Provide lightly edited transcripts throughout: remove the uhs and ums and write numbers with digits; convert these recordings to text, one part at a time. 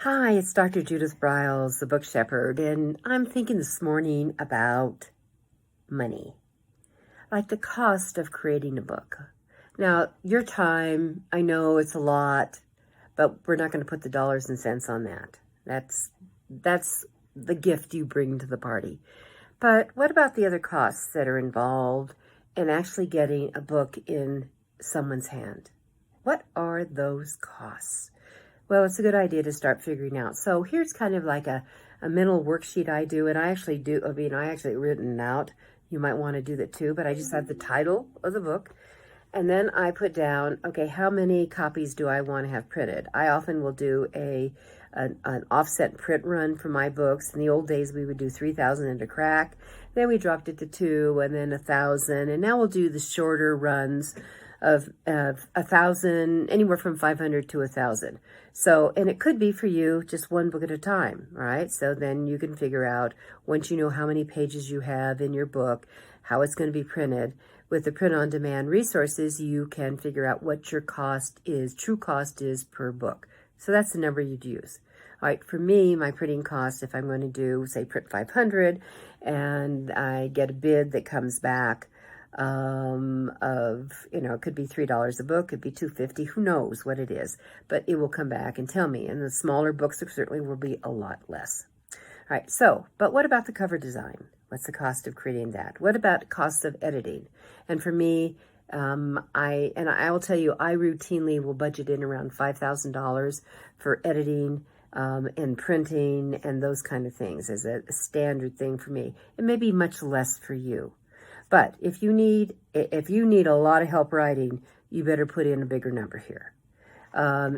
Hi, it's Dr. Judith Briles, the Book Shepherd, and I'm thinking this morning about money, like the cost of creating a book. Now, your time, I know it's a lot, but we're not going to put the dollars and cents on that. That's the gift you bring to the party. But what about the other costs that are involved in actually getting a book in someone's hand? What are those costs? Well, it's a good idea to start figuring out. So here's kind of like a mental worksheet I do, and I actually written out. You might want to do that too, but I just have the title of the book. And then I put down, okay, how many copies do I want to have printed? I often will do an offset print run for my books. In the old days, we would do 3,000 into crack. Then we dropped it to 2 and then 1,000. And now we'll do the shorter runs of 1,000, anywhere from 500 to 1,000. So, and it could be for you just one book at a time, all right? So then you can figure out, once you know how many pages you have in your book, how it's going to be printed. With the print-on-demand resources, you can figure out what your true cost is per book. So that's the number you'd use. All right, for me, my printing cost, if I'm going to do, say, print 500, and I get a bid that comes back it could be $3 a book, could be $2.50, who knows what it is, but it will come back and tell me. And the smaller books certainly will be a lot less. All right, so, but what about the cover design? What's the cost of creating that? What about costs of editing? And for me, I will tell you, I routinely will budget in around $5,000 for editing and printing and those kind of things as a standard thing for me. It may be much less for you. But if you need a lot of help writing, you better put in a bigger number here.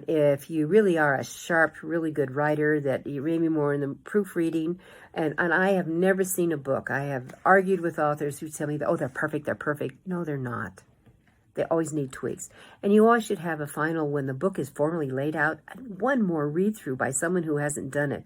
If you really are a sharp, really good writer, that you maybe more in the proofreading, and I have never seen a book. I have argued with authors who tell me that, oh, they're perfect. No, they're not. They always need tweaks. And you always should have a final, when the book is formally laid out, and one more read through by someone who hasn't done it.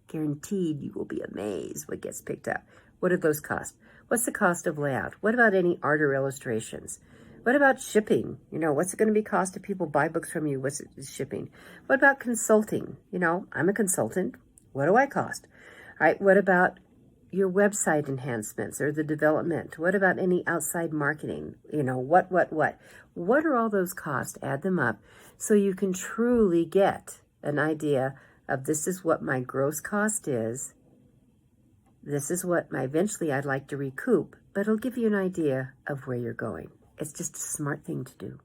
Guaranteed you will be amazed what gets picked up. What do those cost? What's the cost of layout? What about any art or illustrations? What about shipping? What's it going to be cost if people buy books from you? What's shipping? What about consulting? I'm a consultant. What do I cost? All right, what about your website enhancements or the development? What about any outside marketing? What? What are all those costs? Add them up so you can truly get an idea of, this is what my gross cost is. This is what eventually I'd like to recoup, but it'll give you an idea of where you're going. It's just a smart thing to do.